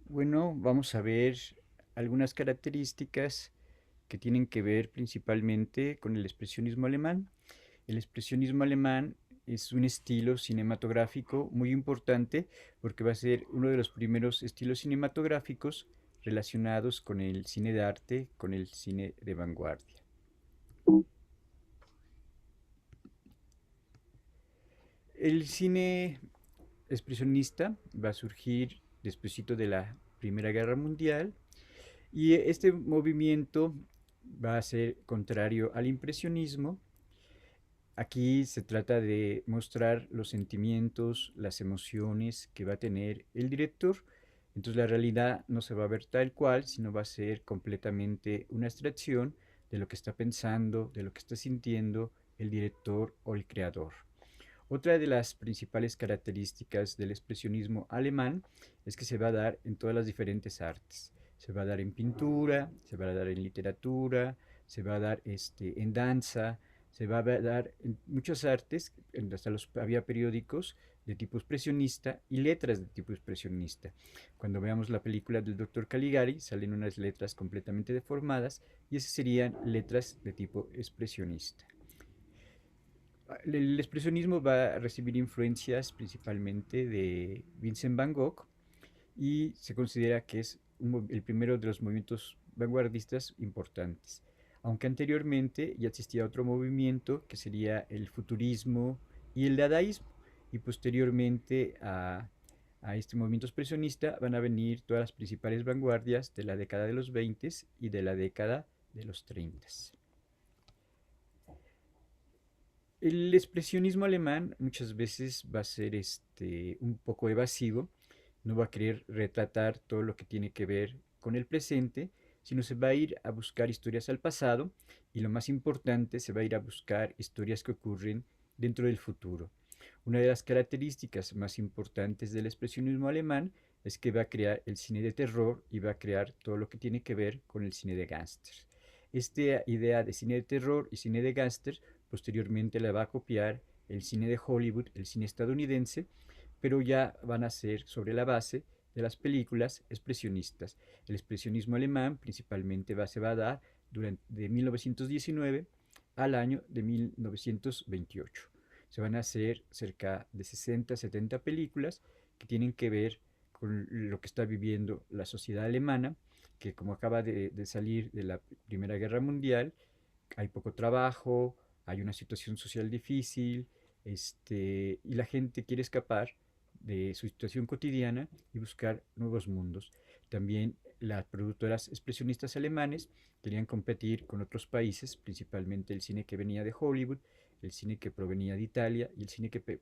Bueno, vamos a ver algunas características que tienen que ver principalmente con el expresionismo alemán. El expresionismo alemán es un estilo cinematográfico muy importante porque va a ser uno de los primeros estilos cinematográficos relacionados con el cine de arte, con el cine de vanguardia. El cine expresionista va a surgir despuesito de la Primera Guerra Mundial y este movimiento va a ser contrario al impresionismo. Aquí se trata de mostrar los sentimientos, las emociones que va a tener el director. Entonces la realidad no se va a ver tal cual, sino va a ser completamente una abstracción de lo que está pensando, de lo que está sintiendo el director o el creador. Otra de las principales características del expresionismo alemán es que se va a dar en todas las diferentes artes. Se va a dar en pintura, se va a dar en literatura, se va a dar en danza, se va a dar en muchas artes, hasta había periódicos de tipo expresionista y letras de tipo expresionista. Cuando veamos la película del Dr. Caligari salen unas letras completamente deformadas y esas serían letras de tipo expresionista. El expresionismo va a recibir influencias principalmente de Vincent Van Gogh y se considera que es el primero de los movimientos vanguardistas importantes. Aunque anteriormente ya existía otro movimiento que sería el futurismo y el dadaísmo, y posteriormente a este movimiento expresionista van a venir todas las principales vanguardias de la década de los 20 y de la década de los 30. El expresionismo alemán muchas veces va a ser un poco evasivo, no va a querer retratar todo lo que tiene que ver con el presente, sino se va a ir a buscar historias al pasado y lo más importante, se va a ir a buscar historias que ocurren dentro del futuro. Una de las características más importantes del expresionismo alemán es que va a crear el cine de terror y va a crear todo lo que tiene que ver con el cine de gángsters. Esta idea de cine de terror y cine de gángsters posteriormente la va a copiar el cine de Hollywood, el cine estadounidense, pero ya van a ser sobre la base de las películas expresionistas. El expresionismo alemán principalmente se va a dar durante de 1919 al año de 1928. Se van a hacer cerca de 60, 70 películas que tienen que ver con lo que está viviendo la sociedad alemana, que como acaba de salir de la Primera Guerra Mundial, hay poco trabajo, hay una situación social difícil, y la gente quiere escapar de su situación cotidiana y buscar nuevos mundos. También las productoras expresionistas alemanes querían competir con otros países, principalmente el cine que venía de Hollywood, el cine que provenía de Italia y el cine que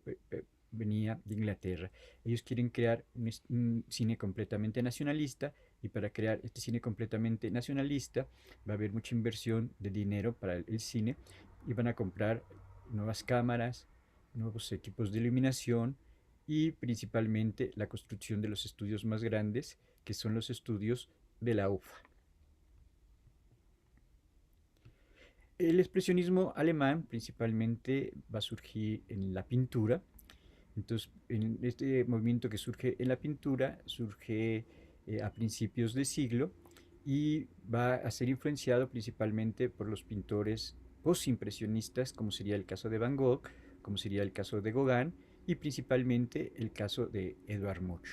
venía de Inglaterra. Ellos quieren crear un cine completamente nacionalista y para crear este cine completamente nacionalista va a haber mucha inversión de dinero para el cine y van a comprar nuevas cámaras, nuevos equipos de iluminación y principalmente la construcción de los estudios más grandes, que son los estudios de la UFA. El expresionismo alemán principalmente va a surgir en la pintura. Entonces, en este movimiento que surge en la pintura, surge a principios de siglo y va a ser influenciado principalmente por los pintores postimpresionistas, como sería el caso de Van Gogh, como sería el caso de Gauguin y principalmente el caso de Edvard Munch.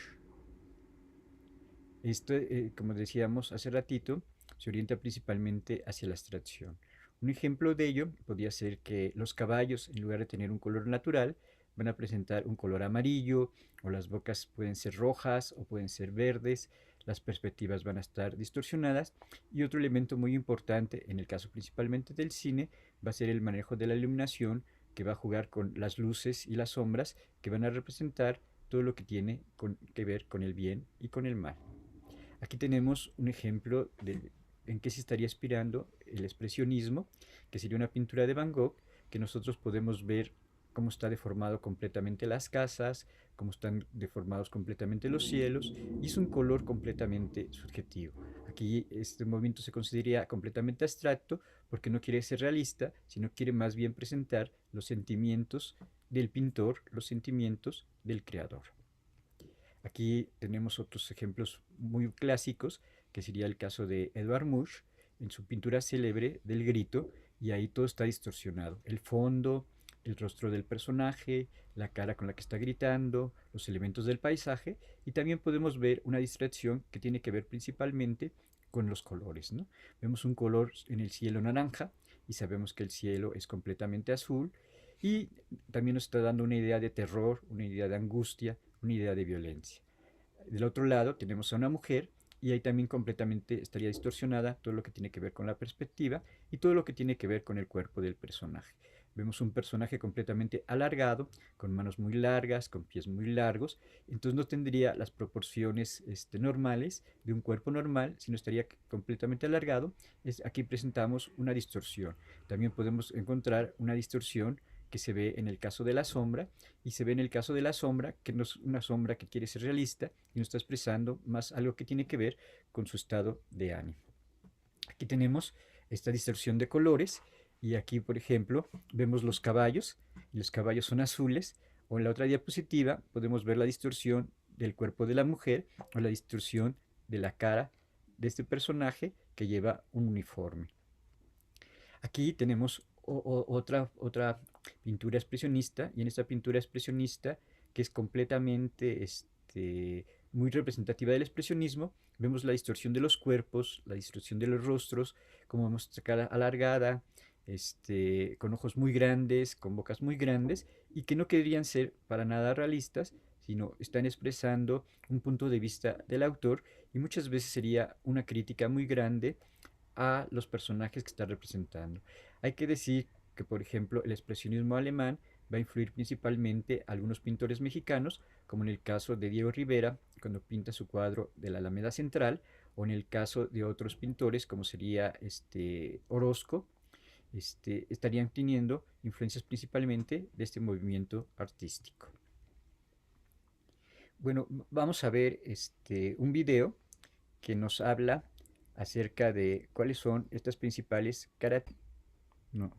Esto, como decíamos hace ratito, se orienta principalmente hacia la abstracción. Un ejemplo de ello podría ser que los caballos, en lugar de tener un color natural, van a presentar un color amarillo, o las bocas pueden ser rojas o pueden ser verdes, las perspectivas van a estar distorsionadas. Y otro elemento muy importante, en el caso principalmente del cine, va a ser el manejo de la iluminación, que va a jugar con las luces y las sombras, que van a representar todo lo que tiene que ver con el bien y con el mal. Aquí tenemos un ejemplo de en qué se estaría inspirando el expresionismo, que sería una pintura de Van Gogh, que nosotros podemos ver cómo está deformado completamente las casas, cómo están deformados completamente los cielos, y es un color completamente subjetivo. Aquí este movimiento se consideraría completamente abstracto porque no quiere ser realista, sino quiere más bien presentar los sentimientos del pintor, los sentimientos del creador. Aquí tenemos otros ejemplos muy clásicos, que sería el caso de Edvard Munch en su pintura célebre del Grito, y ahí todo está distorsionado. El fondo, el rostro del personaje, la cara con la que está gritando, los elementos del paisaje, y también podemos ver una distracción que tiene que ver principalmente con los colores, ¿no? Vemos un color en el cielo naranja y sabemos que el cielo es completamente azul, y también nos está dando una idea de terror, una idea de angustia, una idea de violencia. Del otro lado tenemos a una mujer, y ahí también completamente estaría distorsionada todo lo que tiene que ver con la perspectiva y todo lo que tiene que ver con el cuerpo del personaje. Vemos un personaje completamente alargado, con manos muy largas, con pies muy largos, entonces no tendría las proporciones normales de un cuerpo normal, sino estaría completamente alargado. Aquí presentamos una distorsión. También podemos encontrar una distorsión que se ve en el caso de la sombra, y se ve en el caso de la sombra que no es una sombra que quiere ser realista y no está expresando más algo que tiene que ver con su estado de ánimo. Aquí tenemos esta distorsión de colores, y aquí, por ejemplo, vemos los caballos, y los caballos son azules, o en la otra diapositiva podemos ver la distorsión del cuerpo de la mujer, o la distorsión de la cara de este personaje que lleva un uniforme. Aquí tenemos otra pintura expresionista, y en esta pintura expresionista, que es completamente muy representativa del expresionismo, vemos la distorsión de los cuerpos, la distorsión de los rostros, como vemos esta cara alargada, con ojos muy grandes, con bocas muy grandes, y que no querían ser para nada realistas, sino están expresando un punto de vista del autor, y muchas veces sería una crítica muy grande a los personajes que está representando. Hay que decir que, por ejemplo, el expresionismo alemán va a influir principalmente a algunos pintores mexicanos, como en el caso de Diego Rivera, cuando pinta su cuadro de la Alameda Central, o en el caso de otros pintores, como sería Orozco, estarían teniendo influencias principalmente de este movimiento artístico. Bueno, vamos a ver un video que nos habla acerca de cuáles son estas principales características. No.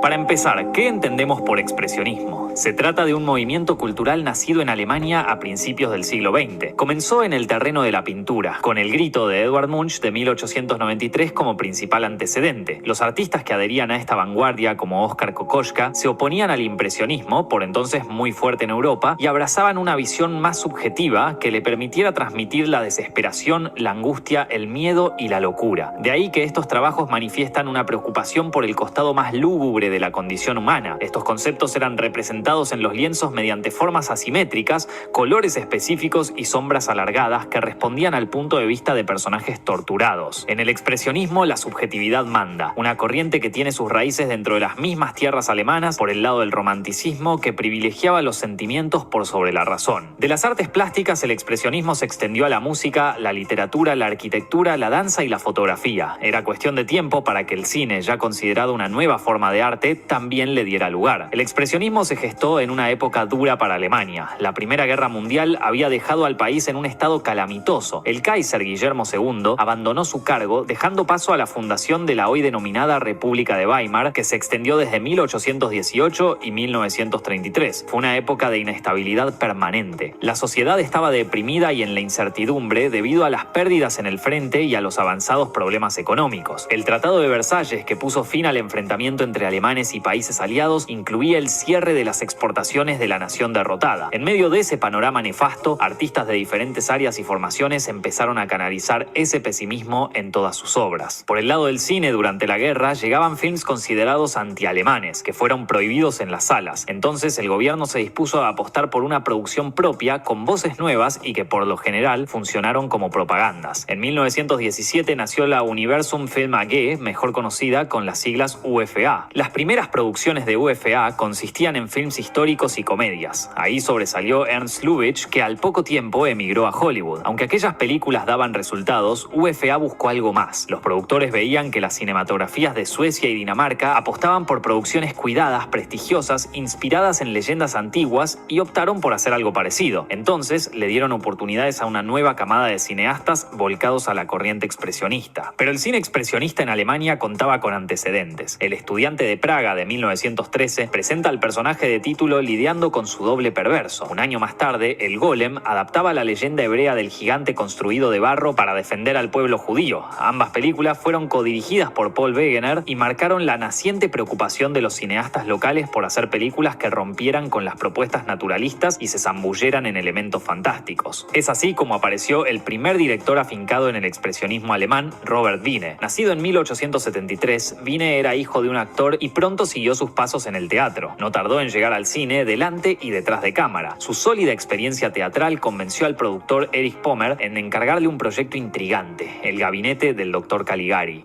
Para empezar, ¿qué entendemos por expresionismo? Se trata de un movimiento cultural nacido en Alemania a principios del siglo XX. Comenzó en el terreno de la pintura, con El Grito de Edvard Munch de 1893 como principal antecedente. Los artistas que adherían a esta vanguardia, como Oskar Kokoschka, se oponían al impresionismo, por entonces muy fuerte en Europa, y abrazaban una visión más subjetiva que le permitiera transmitir la desesperación, la angustia, el miedo y la locura. De ahí que estos trabajos manifiestan una preocupación por el costado más lúgubre de la condición humana. Estos conceptos eran representados en los lienzos mediante formas asimétricas, colores específicos y sombras alargadas que respondían al punto de vista de personajes torturados. En el expresionismo, la subjetividad manda, una corriente que tiene sus raíces dentro de las mismas tierras alemanas por el lado del romanticismo, que privilegiaba los sentimientos por sobre la razón. De las artes plásticas, el expresionismo se extendió a la música, la literatura, la arquitectura, la danza y la fotografía. Era cuestión de tiempo para que el cine, ya considerado una nueva forma de arte, también le diera lugar. El expresionismo se gestó en una época dura para Alemania. La Primera Guerra Mundial había dejado al país en un estado calamitoso. El Kaiser Guillermo II abandonó su cargo, dejando paso a la fundación de la hoy denominada República de Weimar, que se extendió desde 1818 y 1933. Fue una época de inestabilidad permanente. La sociedad estaba deprimida y en la incertidumbre debido a las pérdidas en el frente y a los avanzados problemas económicos. El Tratado de Versalles, que puso fin al enfrentamiento entre alemanes y países aliados, incluía el cierre de las exportaciones de la nación derrotada. En medio de ese panorama nefasto, artistas de diferentes áreas y formaciones empezaron a canalizar ese pesimismo en todas sus obras. Por el lado del cine, durante la guerra, llegaban films considerados antialemanes, que fueron prohibidos en las salas. Entonces el gobierno se dispuso a apostar por una producción propia con voces nuevas y que por lo general funcionaron como propagandas. En 1917 nació la Universum Film AG, mejor conocida con las siglas UFA. Las primeras producciones de UFA consistían en films films históricos y comedias. Ahí sobresalió Ernst Lubitsch, que al poco tiempo emigró a Hollywood. Aunque aquellas películas daban resultados, UFA buscó algo más. Los productores veían que las cinematografías de Suecia y Dinamarca apostaban por producciones cuidadas, prestigiosas, inspiradas en leyendas antiguas, y optaron por hacer algo parecido. Entonces le dieron oportunidades a una nueva camada de cineastas volcados a la corriente expresionista. Pero el cine expresionista en Alemania contaba con antecedentes. El estudiante de Praga de 1913 presenta al personaje de título lidiando con su doble perverso. Un año más tarde, el Golem adaptaba la leyenda hebrea del gigante construido de barro para defender al pueblo judío. Ambas películas fueron codirigidas por Paul Wegener y marcaron la naciente preocupación de los cineastas locales por hacer películas que rompieran con las propuestas naturalistas y se zambulleran en elementos fantásticos. Es así como apareció el primer director afincado en el expresionismo alemán, Robert Wiene. Nacido en 1873, Wiene era hijo de un actor y pronto siguió sus pasos en el teatro. No tardó en llegar al cine delante y detrás de cámara. Su sólida experiencia teatral convenció al productor Erich Pommer en encargarle un proyecto intrigante: el gabinete del Dr. Caligari.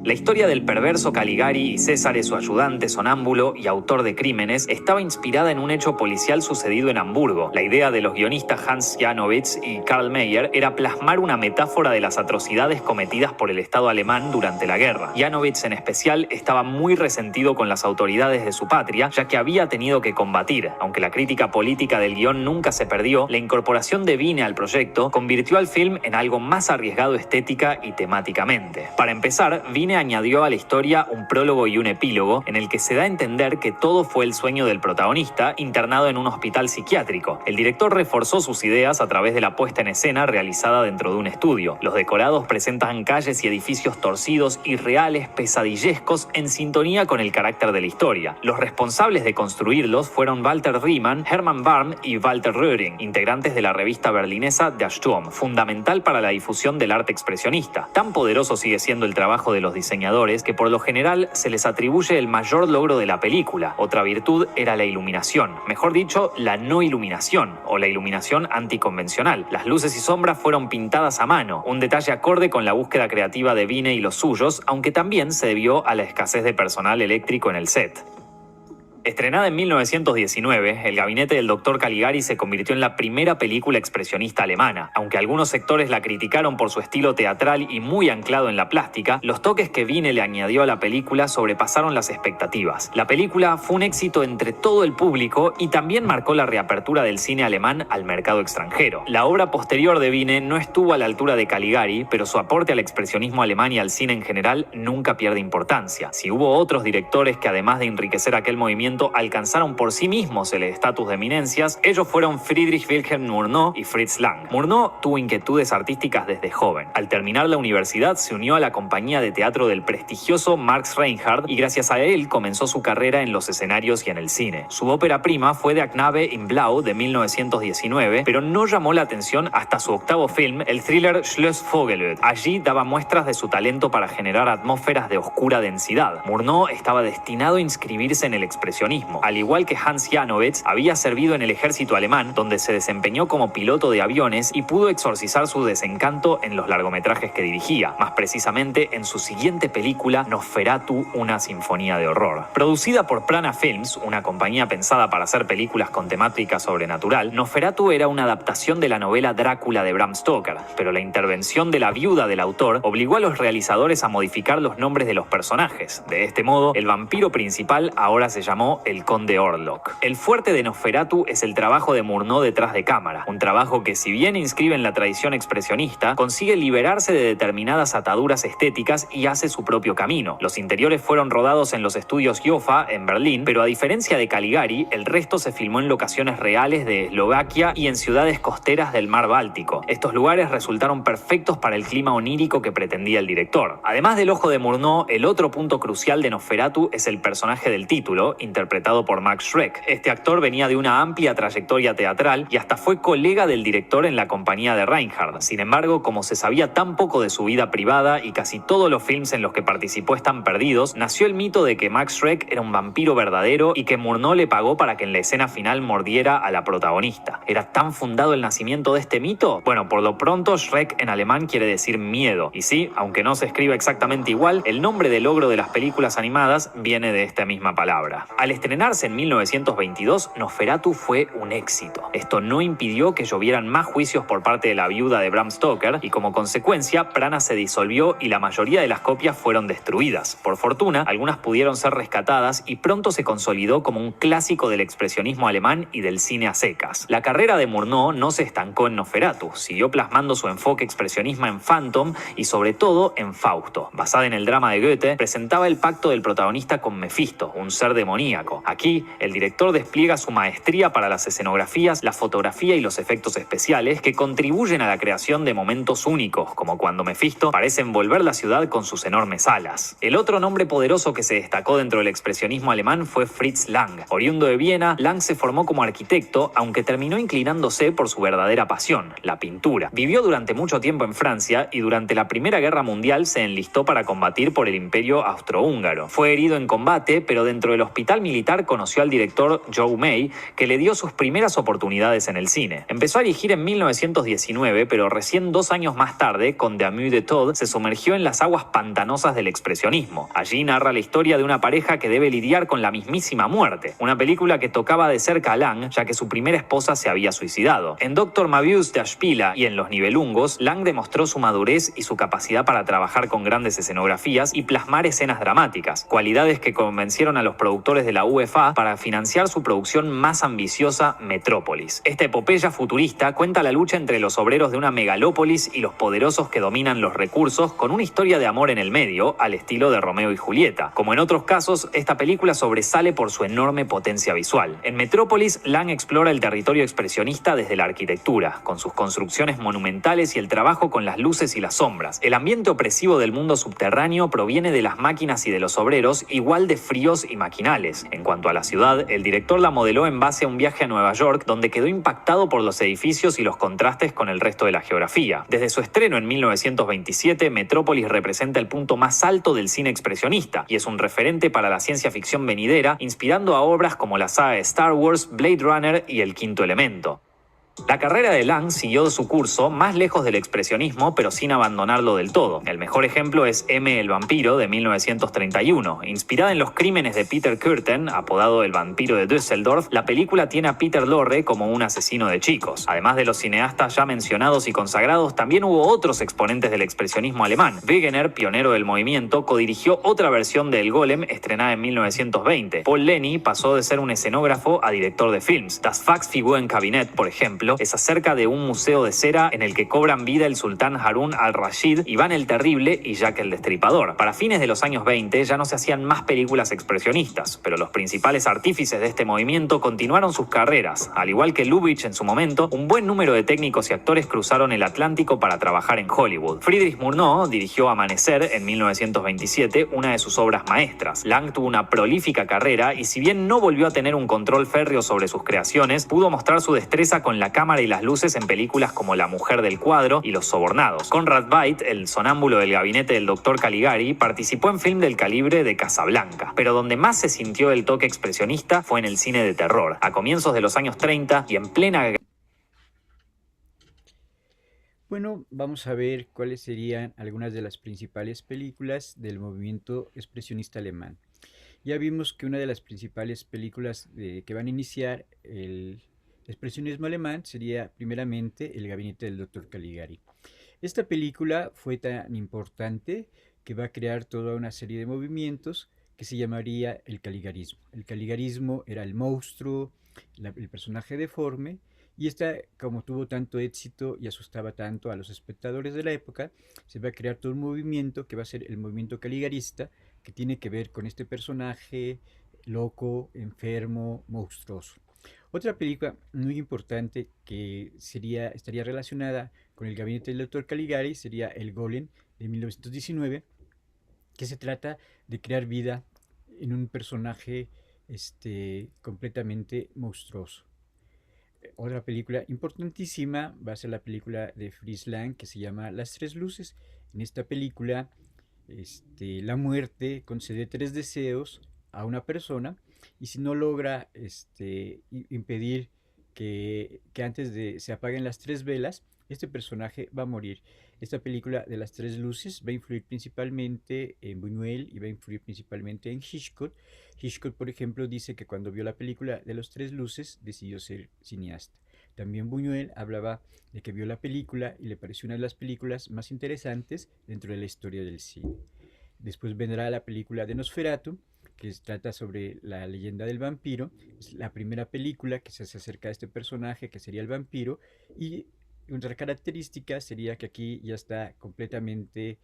La historia del perverso Caligari y César, su ayudante sonámbulo y autor de crímenes, estaba inspirada en un hecho policial sucedido en Hamburgo. La idea de los guionistas Hans Janowitz y Karl Mayer era plasmar una metáfora de las atrocidades cometidas por el Estado alemán durante la guerra. Janowitz, en especial, estaba muy resentido con las autoridades de su patria, ya que había tenido que combatir. Aunque la crítica política del guión nunca se perdió, la incorporación de Wiene al proyecto convirtió al film en algo más arriesgado estética y temáticamente. Para empezar, Wiene añadió a la historia un prólogo y un epílogo en el que se da a entender que todo fue el sueño del protagonista internado en un hospital psiquiátrico. El director reforzó sus ideas a través de la puesta en escena realizada dentro de un estudio. Los decorados presentan calles y edificios torcidos, irreales, pesadillescos, en sintonía con el carácter de la historia. Los responsables de construirlos fueron Walter Riemann, Hermann Bahr y Walter Röhring, integrantes de la revista berlinesa Der Sturm, fundamental para la difusión del arte expresionista. Tan poderoso sigue siendo el trabajo de los diseñadores que por lo general se les atribuye el mayor logro de la película. Otra virtud era la iluminación, mejor dicho, la no iluminación o la iluminación anticonvencional. Las luces y sombras fueron pintadas a mano, un detalle acorde con la búsqueda creativa de Wiene y los suyos, aunque también se debió a la escasez de personal eléctrico en el set. Estrenada en 1919, El gabinete del Dr. Caligari se convirtió en la primera película expresionista alemana. Aunque algunos sectores la criticaron por su estilo teatral y muy anclado en la plástica, los toques que Wiene le añadió a la película sobrepasaron las expectativas. La película fue un éxito entre todo el público y también marcó la reapertura del cine alemán al mercado extranjero. La obra posterior de Wiene no estuvo a la altura de Caligari, pero su aporte al expresionismo alemán y al cine en general nunca pierde importancia. Si hubo otros directores que, además de enriquecer aquel movimiento, alcanzaron por sí mismos el estatus de eminencias, ellos fueron Friedrich Wilhelm Murnau y Fritz Lang. Murnau tuvo inquietudes artísticas desde joven. Al terminar la universidad se unió a la compañía de teatro del prestigioso Max Reinhardt y gracias a él comenzó su carrera en los escenarios y en el cine. Su ópera prima fue Der Knabe in Blau de 1919, pero no llamó la atención hasta su octavo film, el thriller Schloss Vogelöd. Allí daba muestras de su talento para generar atmósferas de oscura densidad. Murnau estaba destinado a inscribirse en el expresionismo. Al igual que Hans Janowitz, había servido en el ejército alemán, donde se desempeñó como piloto de aviones y pudo exorcizar su desencanto en los largometrajes que dirigía, más precisamente en su siguiente película, Nosferatu, una sinfonía de horror. Producida por Prana Films, una compañía pensada para hacer películas con temática sobrenatural, Nosferatu era una adaptación de la novela Drácula de Bram Stoker, pero la intervención de la viuda del autor obligó a los realizadores a modificar los nombres de los personajes. De este modo, el vampiro principal ahora se llamó el Conde Orlok. El fuerte de Nosferatu es el trabajo de Murnau detrás de cámara, un trabajo que, si bien inscribe en la tradición expresionista, consigue liberarse de determinadas ataduras estéticas y hace su propio camino. Los interiores fueron rodados en los estudios Jofa, en Berlín, pero a diferencia de Caligari, el resto se filmó en locaciones reales de Eslovaquia y en ciudades costeras del mar Báltico. Estos lugares resultaron perfectos para el clima onírico que pretendía el director. Además del ojo de Murnau, el otro punto crucial de Nosferatu es el personaje del título, interpretado por Max Schreck. Este actor venía de una amplia trayectoria teatral y hasta fue colega del director en la compañía de Reinhardt. Sin embargo, como se sabía tan poco de su vida privada y casi todos los films en los que participó están perdidos, nació el mito de que Max Schreck era un vampiro verdadero y que Murnau le pagó para que en la escena final mordiera a la protagonista. ¿Era tan fundado el nacimiento de este mito? Bueno, por lo pronto Schreck en alemán quiere decir miedo. Y sí, aunque no se escribe exactamente igual, el nombre del ogro de las películas animadas viene de esta misma palabra. Al estrenarse en 1922, Nosferatu fue un éxito. Esto no impidió que llovieran más juicios por parte de la viuda de Bram Stoker y como consecuencia, Prana se disolvió y la mayoría de las copias fueron destruidas. Por fortuna, algunas pudieron ser rescatadas y pronto se consolidó como un clásico del expresionismo alemán y del cine a secas. La carrera de Murnau no se estancó en Nosferatu, siguió plasmando su enfoque expresionista en Phantom y sobre todo en Fausto. Basada en el drama de Goethe, presentaba el pacto del protagonista con Mefisto, un ser demoníaco. Aquí, el director despliega su maestría para las escenografías, la fotografía y los efectos especiales que contribuyen a la creación de momentos únicos, como cuando Mefisto parece envolver la ciudad con sus enormes alas. El otro nombre poderoso que se destacó dentro del expresionismo alemán fue Fritz Lang. Oriundo de Viena, Lang se formó como arquitecto, aunque terminó inclinándose por su verdadera pasión, la pintura. Vivió durante mucho tiempo en Francia y durante la Primera Guerra Mundial se enlistó para combatir por el Imperio Austrohúngaro. Fue herido en combate, pero dentro del hospital militar conoció al director Joe May, que le dio sus primeras oportunidades en el cine. Empezó a dirigir en 1919, pero recién 2 años más tarde, con The Amour de Todd, se sumergió en las aguas pantanosas del expresionismo. Allí narra la historia de una pareja que debe lidiar con la mismísima muerte, una película que tocaba de cerca a Lang, ya que su primera esposa se había suicidado. En Dr. Möbius der Spieler y en Los Nibelungos, Lang demostró su madurez y su capacidad para trabajar con grandes escenografías y plasmar escenas dramáticas, cualidades que convencieron a los productores de la UEFA para financiar su producción más ambiciosa, Metrópolis. Esta epopeya futurista cuenta la lucha entre los obreros de una megalópolis y los poderosos que dominan los recursos, con una historia de amor en el medio, al estilo de Romeo y Julieta. Como en otros casos, esta película sobresale por su enorme potencia visual. En Metrópolis, Lang explora el territorio expresionista desde la arquitectura, con sus construcciones monumentales y el trabajo con las luces y las sombras. El ambiente opresivo del mundo subterráneo proviene de las máquinas y de los obreros, igual de fríos y maquinales. En cuanto a la ciudad, el director la modeló en base a un viaje a Nueva York, donde quedó impactado por los edificios y los contrastes con el resto de la geografía. Desde su estreno en 1927, Metrópolis representa el punto más alto del cine expresionista y es un referente para la ciencia ficción venidera, inspirando a obras como la saga de Star Wars, Blade Runner y El Quinto Elemento. La carrera de Lang siguió su curso más lejos del expresionismo, pero sin abandonarlo del todo. El mejor ejemplo es M. el vampiro de 1931. Inspirada en los crímenes de Peter Kürten, apodado el vampiro de Düsseldorf, la película tiene a Peter Lorre como un asesino de chicos. Además de los cineastas ya mencionados y consagrados, también hubo otros exponentes del expresionismo alemán. Wegener, pionero del movimiento, codirigió otra versión de El Golem, estrenada en 1920. Paul Leni pasó de ser un escenógrafo a director de films. Das Faxfigurenkabinett, por ejemplo, es acerca de un museo de cera en el que cobran vida el sultán Harún al-Rashid, Iván el Terrible y Jack el Destripador. Para fines de los años 20 ya no se hacían más películas expresionistas, pero los principales artífices de este movimiento continuaron sus carreras. Al igual que Lubitsch en su momento, un buen número de técnicos y actores cruzaron el Atlántico para trabajar en Hollywood. Friedrich Murnau dirigió Amanecer en 1927, una de sus obras maestras. Lang tuvo una prolífica carrera y si bien no volvió a tener un control férreo sobre sus creaciones, pudo mostrar su destreza con la cámara y las luces en películas como La mujer del cuadro y Los sobornados. Conrad Veidt, el sonámbulo del gabinete del Dr. Caligari, participó en film del calibre de Casablanca, pero donde más se sintió el toque expresionista fue en el cine de terror, a comienzos de los años 30 y en plena... Bueno, vamos a ver cuáles serían algunas de las principales películas del movimiento expresionista alemán. Ya vimos que una de las principales películas que van a iniciar el expresionismo alemán sería primeramente El gabinete del Dr. Caligari. Esta película fue tan importante que va a crear toda una serie de movimientos que se llamaría el caligarismo. El caligarismo era el monstruo, el personaje deforme, y esta, como tuvo tanto éxito y asustaba tanto a los espectadores de la época, se va a crear todo un movimiento que va a ser el movimiento caligarista, que tiene que ver con este personaje loco, enfermo, monstruoso. Otra película muy importante que estaría relacionada con el gabinete del Dr. Caligari sería El Golem de 1919, que se trata de crear vida en un personaje completamente monstruoso. Otra película importantísima va a ser la película de Fritz Lang que se llama Las Tres Luces. En esta película, la muerte concede 3 deseos a una persona y si no logra impedir que antes de se apaguen las tres velas, este personaje va a morir. Esta película de las tres luces va a influir principalmente en Buñuel y va a influir principalmente en Hitchcock. Hitchcock, por ejemplo, dice que cuando vio la película de las tres luces decidió ser cineasta. También Buñuel hablaba de que vio la película y le pareció una de las películas más interesantes dentro de la historia del cine. Después vendrá la película de Nosferatu, que trata sobre la leyenda del vampiro. Es la primera película que se hace acerca de este personaje, que sería el vampiro. Y otra característica sería que aquí ya está completamente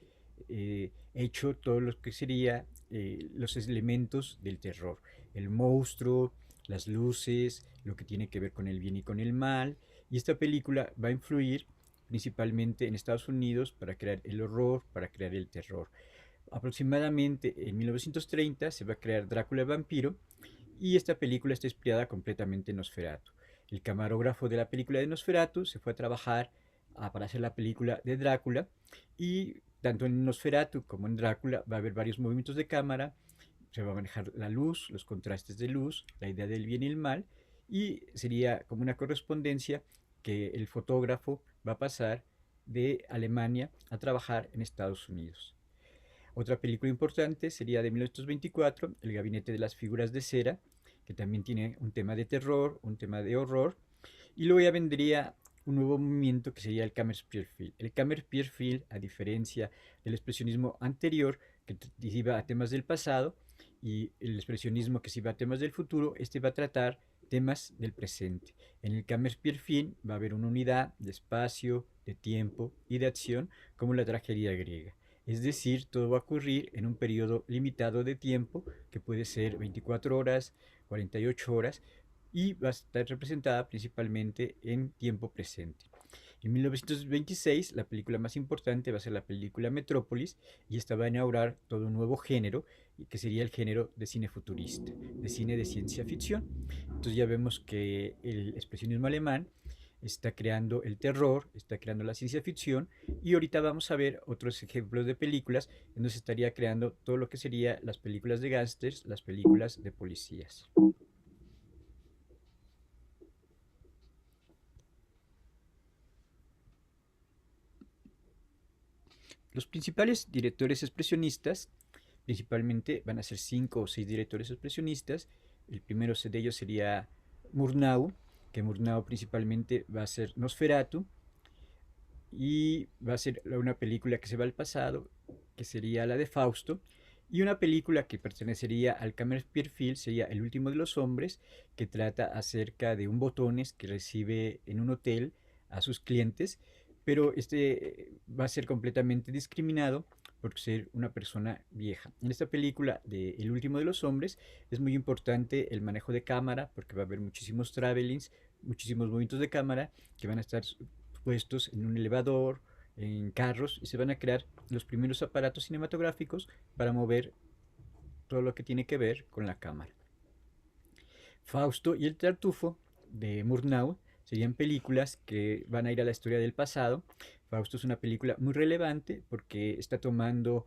hecho todo lo que sería los elementos del terror. El monstruo, las luces, lo que tiene que ver con el bien y con el mal. Y esta película va a influir principalmente en Estados Unidos para crear el horror, para crear el terror. Aproximadamente en 1930 se va a crear Drácula el vampiro y esta película está inspirada completamente en Nosferatu. El camarógrafo de la película de Nosferatu se fue a trabajar para hacer la película de Drácula y tanto en Nosferatu como en Drácula va a haber varios movimientos de cámara, se va a manejar la luz, los contrastes de luz, la idea del bien y el mal y sería como una correspondencia que el fotógrafo va a pasar de Alemania a trabajar en Estados Unidos. Otra película importante sería de 1924, El gabinete de las figuras de cera, que también tiene un tema de terror, un tema de horror. Y luego ya vendría un nuevo movimiento que sería el Kammerspielfilm. El Kammerspielfilm, a diferencia del expresionismo anterior, que iba a temas del pasado, y el expresionismo que se iba a temas del futuro, este va a tratar temas del presente. En el Kammerspielfilm va a haber una unidad de espacio, de tiempo y de acción, como la tragedia griega. Es decir, todo va a ocurrir en un periodo limitado de tiempo, que puede ser 24 horas, 48 horas, y va a estar representada principalmente en tiempo presente. En 1926, la película más importante va a ser la película Metrópolis, y esta va a inaugurar todo un nuevo género, que sería el género de cine futurista, de cine de ciencia ficción. Entonces ya vemos que el expresionismo alemán está creando el terror, está creando la ciencia ficción y ahorita vamos a ver otros ejemplos de películas en donde se estaría creando todo lo que sería las películas de gángsters, las películas de policías. Los principales directores expresionistas, principalmente van a ser 5 o 6 directores expresionistas. El primero de ellos sería Murnau, que Murnau principalmente va a ser Nosferatu, y va a ser una película que se va al pasado, que sería la de Fausto, y una película que pertenecería al Kammerspielfilm sería El último de los hombres, que trata acerca de un botones que recibe en un hotel a sus clientes, pero este va a ser completamente discriminado por ser una persona vieja. En esta película de El último de los hombres es muy importante el manejo de cámara porque va a haber muchísimos travelings, muchísimos movimientos de cámara que van a estar puestos en un elevador, en carros, y se van a crear los primeros aparatos cinematográficos para mover todo lo que tiene que ver con la cámara. Fausto y el Tartufo de Murnau serían películas que van a ir a la historia del pasado. Fausto es una película muy relevante porque está tomando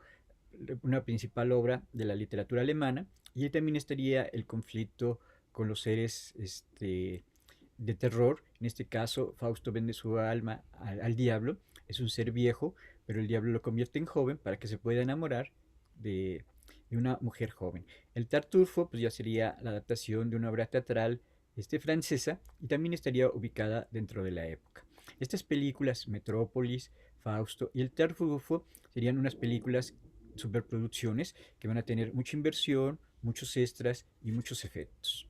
una principal obra de la literatura alemana y también estaría el conflicto con los seres de terror. En este caso, Fausto vende su alma al diablo. Es un ser viejo, pero el diablo lo convierte en joven para que se pueda enamorar de, de una mujer joven. El Tartufo pues ya sería la adaptación de una obra teatral francesa y también estaría ubicada dentro de la época. Estas películas, Metrópolis, Fausto y el Tartufo, serían unas películas superproducciones que van a tener mucha inversión, muchos extras y muchos efectos.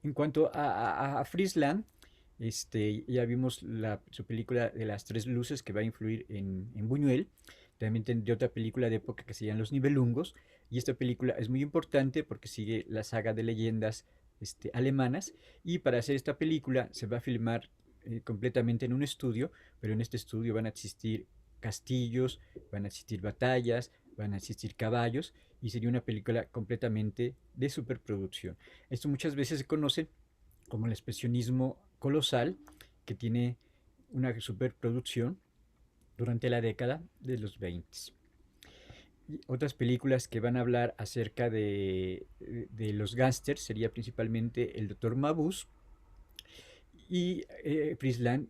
En cuanto a Friesland, ya vimos su película de las tres luces que va a influir en Buñuel. También tendría otra película de época que se llama Los Nibelungos. Y esta película es muy importante porque sigue la saga de leyendas alemanas. Y para hacer esta película se va a filmar completamente en un estudio, pero en este estudio van a existir castillos, van a existir batallas, van a existir caballos y sería una película completamente de superproducción. Esto muchas veces se conoce como el expresionismo colosal, que tiene una superproducción durante la década de los 20. Y otras películas que van a hablar acerca de los gángsters sería principalmente El Doctor Mabuse, Y Fritz Lang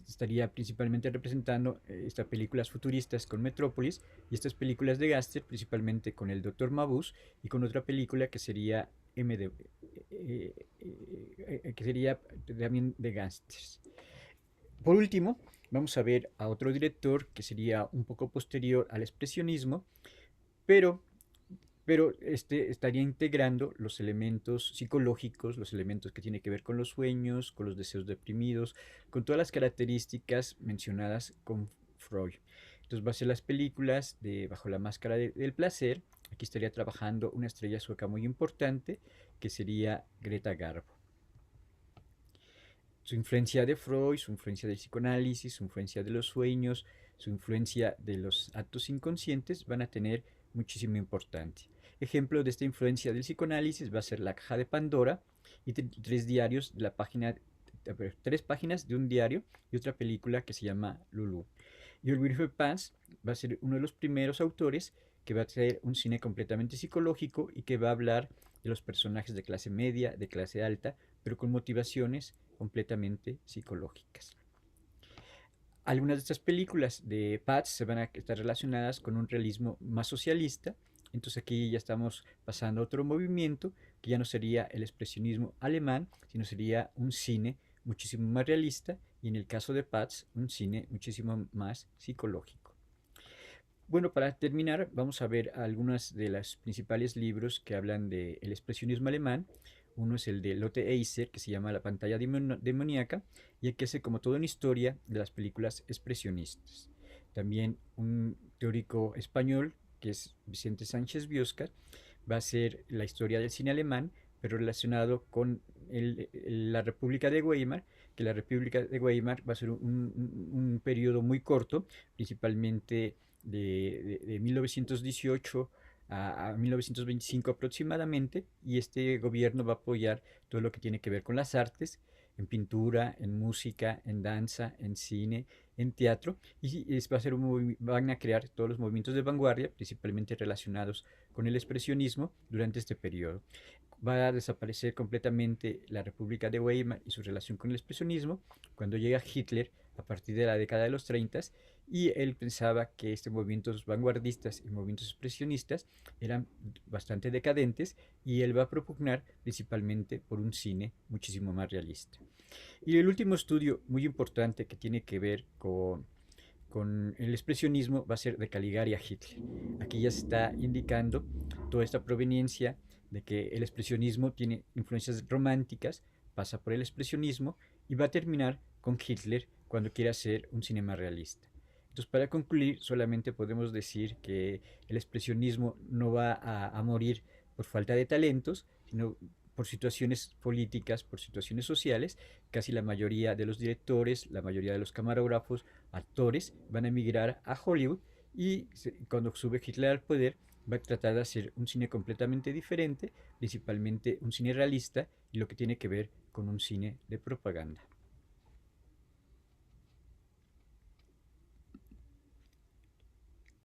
estaría principalmente representando estas películas futuristas con Metrópolis y estas películas de Gaster principalmente con el Dr. Mabuse y con otra película que sería que sería también de Gangsters. Por último, vamos a ver a otro director que sería un poco posterior al expresionismo, pero este estaría integrando los elementos psicológicos, los elementos que tienen que ver con los sueños, con los deseos deprimidos, con todas las características mencionadas con Freud. Entonces va a ser las películas de Bajo la máscara del placer. Aquí estaría trabajando una estrella sueca muy importante que sería Greta Garbo. Su influencia de Freud, su influencia del psicoanálisis, su influencia de los sueños, su influencia de los actos inconscientes van a tener muchísima importancia. Ejemplo de esta influencia del psicoanálisis va a ser La caja de Pandora y tres diarios de la página, tres páginas de un diario y otra película que se llama Lulu. Y Ulrich Pans va a ser uno de los primeros autores que va a traer un cine completamente psicológico y que va a hablar de los personajes de clase media, de clase alta, pero con motivaciones completamente psicológicas. Algunas de estas películas de Pats se van a estar relacionadas con un realismo más socialista. Entonces aquí ya estamos pasando a otro movimiento que ya no sería el expresionismo alemán, sino sería un cine muchísimo más realista y en el caso de Pats un cine muchísimo más psicológico. Bueno, para terminar vamos a ver algunos de los principales libros que hablan del expresionismo alemán. Uno es el de Lotte Eiser, que se llama La pantalla demoníaca, y el que hace como toda una historia de las películas expresionistas. También un teórico español, que es Vicente Sánchez Biosca, va a ser la historia del cine alemán, pero relacionado con la República de Weimar, que la República de Weimar va a ser un periodo muy corto, principalmente de 1918 a 1925 aproximadamente, y este gobierno va a apoyar todo lo que tiene que ver con las artes, en pintura, en música, en danza, en cine, en teatro, y va a ser van a crear todos los movimientos de vanguardia, principalmente relacionados con el expresionismo durante este periodo. Va a desaparecer completamente la República de Weimar y su relación con el expresionismo cuando llega Hitler a partir de la década de los 30 y él pensaba que estos movimientos vanguardistas y movimientos expresionistas eran bastante decadentes y él va a propugnar principalmente por un cine muchísimo más realista. Y el último estudio muy importante que tiene que ver con el expresionismo va a ser de Caligari a Hitler. Aquí ya se está indicando toda esta proveniencia de que el expresionismo tiene influencias románticas, pasa por el expresionismo y va a terminar con Hitler cuando quiere hacer un cinema realista. Entonces, para concluir, solamente podemos decir que el expresionismo no va a morir por falta de talentos, sino por situaciones políticas, por situaciones sociales. Casi la mayoría de los directores, la mayoría de los camarógrafos, actores, van a emigrar a Hollywood y cuando sube Hitler al poder, va a tratar de hacer un cine completamente diferente, principalmente un cine realista y lo que tiene que ver con un cine de propaganda.